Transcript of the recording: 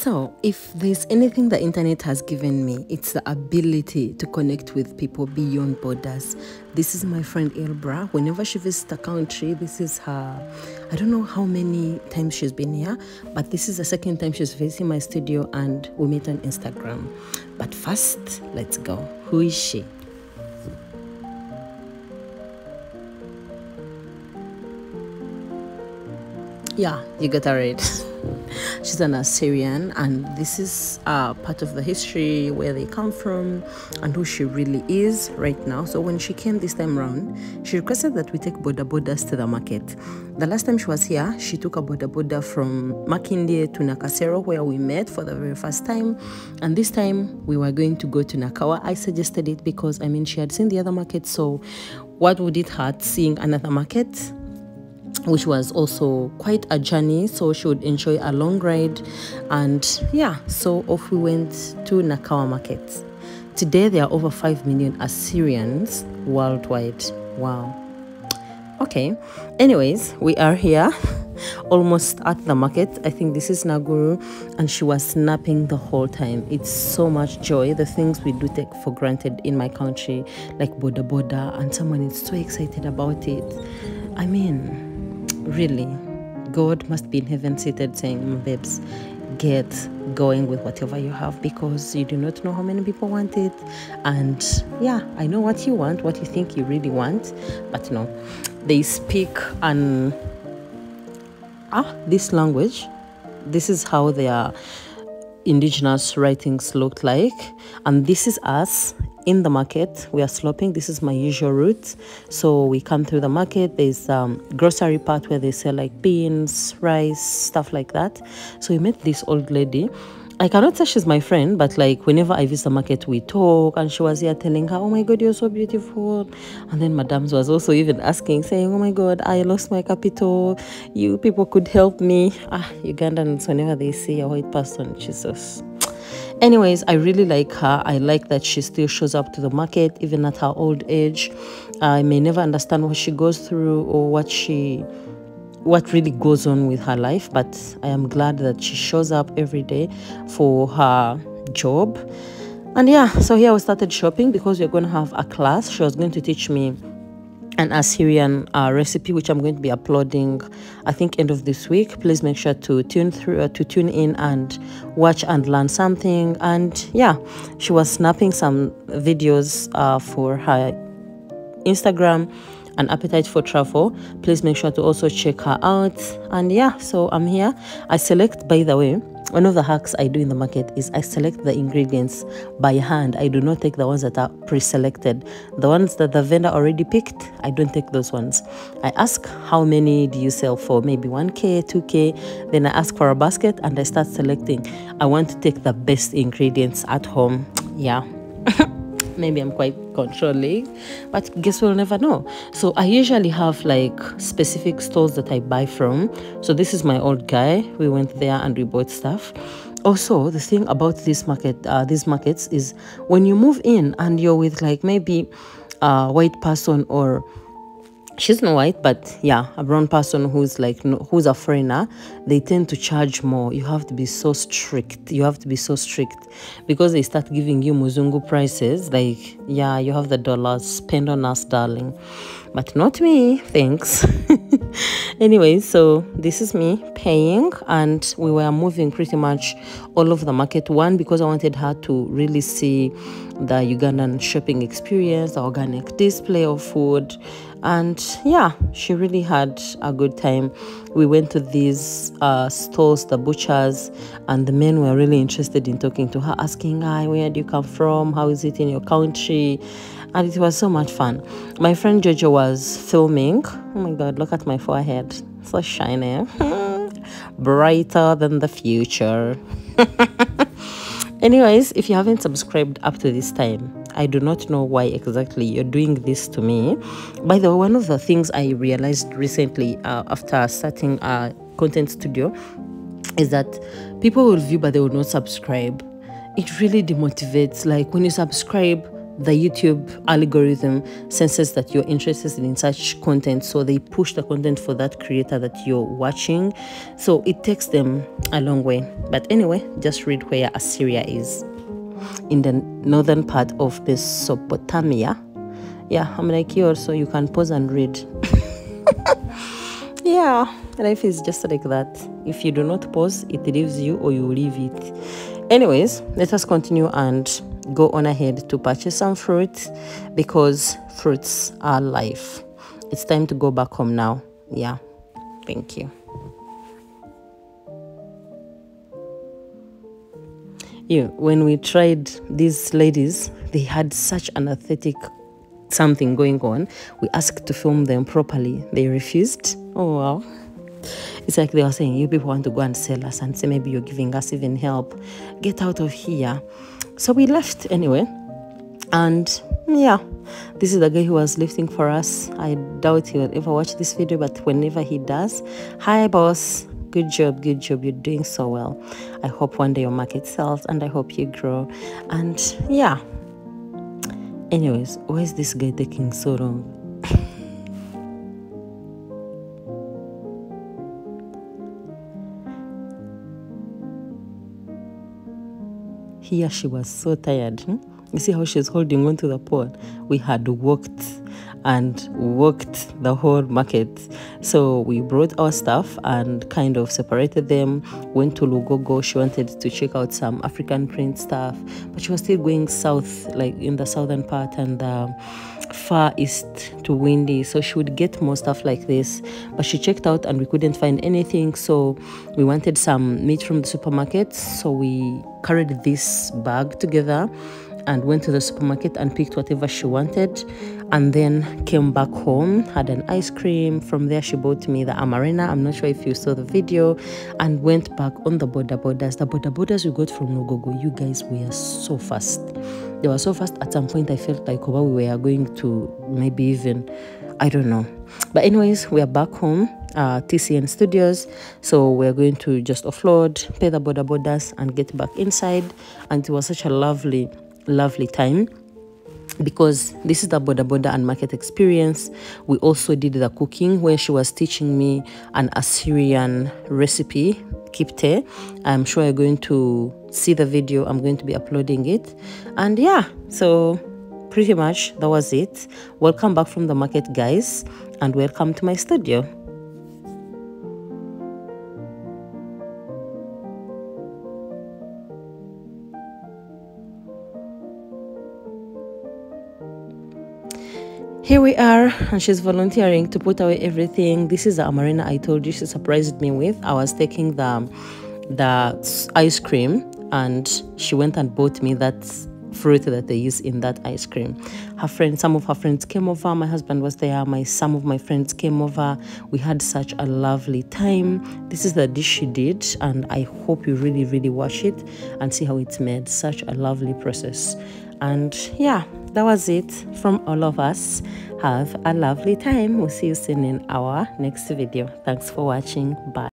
So, if there's anything the internet has given me, it's the ability to connect with people beyond borders. This is my friend Illbra. Whenever she visits a country, this is her. I don't know how many times she's been here, but this is the second time she's visiting my studio, and we met on Instagram. But first, let's go. Who is she? Yeah, you got her right. She's an Assyrian, and this is part of the history, where they come from and who she really is right now. So when she came this time around, she requested that we take boda bodas to the market. The last time she was here, she took a boda boda from Makindye to Nakasero, where we met for the very first time. And this time we were going to go to Nakawa. I suggested it because, I mean, she had seen the other market, so what would it hurt seeing another market, which was also quite a journey, so she would enjoy a long ride. And yeah, so off we went to Nakawa market. Today there are over 5 million Assyrians worldwide. Wow. Okay, anyways, we are here almost at the market. I think this is Naguru, and she was snapping the whole time. It's so much joy, the things we do take for granted in my country, like boda boda, and someone is so excited about it. I mean, really, God must be in heaven seated saying, babes, get going with whatever you have, because you do not know how many people want it. And yeah, I know what you want, what you think you really want, but no, they speak this language. This is how their indigenous writings looked like, and this is us in the market. We are sloping. This is my usual route. So we come through the market. There's grocery part where they sell like beans, rice, stuff like that. So we met this old lady. I cannot say she's my friend, but like whenever I visit the market, we talk, and she was here telling her, oh my God, you're so beautiful. And then Madame was also even asking, saying, oh my God, I lost my capital. You people could help me. Ugandans, whenever they see a white person, Jesus. Anyways, I really like her. I like that she still shows up to the market even at her old age. I may never understand what she goes through or what really goes on with her life, but I am glad that she shows up every day for her job. And yeah, so here we started shopping because we're going to have a class. She was going to teach me an Assyrian recipe, which I'm going to be uploading, I think, end of this week. Please make sure to tune in and watch and learn something. And yeah, she was snapping some videos for her Instagram, An Appetite for Travel. Please make sure to also check her out. And yeah, so I'm here. I select, by the way, one of the hacks I do in the market is I select the ingredients by hand. I do not take the ones that are pre-selected. The ones that the vendor already picked, I don't take those ones. I ask, how many do you sell for? Maybe 1K, 2K. Then I ask for a basket and I start selecting. I want to take the best ingredients at home. Yeah. Maybe I'm quite controlling, but guess we'll never know. So I usually have like specific stores that I buy from. So this is my old guy. We went there and we bought stuff. Also, the thing about these markets is when you move in and you're with like maybe a white person, or she's not white, but yeah, a brown person who's like, who's a foreigner, they tend to charge more. You have to be so strict. Because they start giving you Muzungu prices. Like, yeah, you have the dollars, spend on us, darling. But not me, thanks. Anyway, so this is me paying, and we were moving pretty much all over the market. One, because I wanted her to really see the Ugandan shopping experience, the organic display of food. And yeah, she really had a good time. We went to these stores, the butchers, and the men were really interested in talking to her, asking, hi, where do you come from? How is it in your country? And it was so much fun. My friend Jojo was filming. Oh my God, look at my forehead. So shiny. Brighter than the future. Anyways, if you haven't subscribed up to this time, I do not know why exactly you're doing this to me. By the way, one of the things I realized recently after starting a content studio is that people will view but they will not subscribe. It really demotivates. Like when you subscribe, the YouTube algorithm senses that you're interested in such content, so they push the content for that creator that you're watching. So it takes them a long way. But anyway, just read where Assyria is, in the northern part of Mesopotamia. Yeah, I'm like you also, you can pause and read. Yeah, life is just like that. If you do not pause, it leaves you or you leave it. Anyways, let us continue and go on ahead to purchase some fruit, because fruits are life. It's time to go back home now. Yeah, thank you. Yeah, when we tried, these ladies, they had such an aesthetic something going on. We asked to film them properly. They refused. Oh wow. It's like they were saying, you people want to go and sell us and say maybe you're giving us even help. Get out of here. So we left anyway. And yeah, this is the guy who was lifting for us. I doubt he will ever watch this video, but whenever he does, hi boss, good job, you're doing so well. I hope one day your market sells and I hope you grow. And yeah, anyways, why is this guy taking so long? Here she was so tired. You see how she's holding on to the pole? We had walked the whole market. So we brought our stuff and kind of separated them, went to Lugogo. She wanted to check out some African print stuff, but she was still going south, like in the southern part and far east to Windy, so she would get more stuff like this. But she checked out and we couldn't find anything, so we wanted some meat from the supermarket. So we carried this bag together and went to the supermarket and picked whatever she wanted, and then came back home, had an ice cream. From there she bought me the amarena, I'm not sure if you saw the video, and went back on the border borders. The border borders we got from Nogogo, you guys were so fast. They were so fast, at some point I felt like we were going to maybe even, I don't know. But anyways, we are back home, TCN Studios, so we're going to just offload, pay the border borders and get back inside. And it was such a lovely time, because this is the border and market experience. We also did the cooking where she was teaching me an Assyrian recipe, kipte. I'm sure you're going to see the video. I'm going to be uploading it. And yeah, so pretty much that was it. Welcome back from the market, guys, and welcome to my studio. Here we are, and she's volunteering to put away everything. This is the amarena I told you she surprised me with. I was taking the ice cream, and she went and bought me that fruit that they use in that ice cream. Some of her friends came over. My husband was there. Some of my friends came over. We had such a lovely time. This is the dish she did, and I hope you really watch it and see how it's made. Such a lovely process. And yeah, that was it from all of us. Have a lovely time. We'll see you soon in our next video. Thanks for watching. Bye.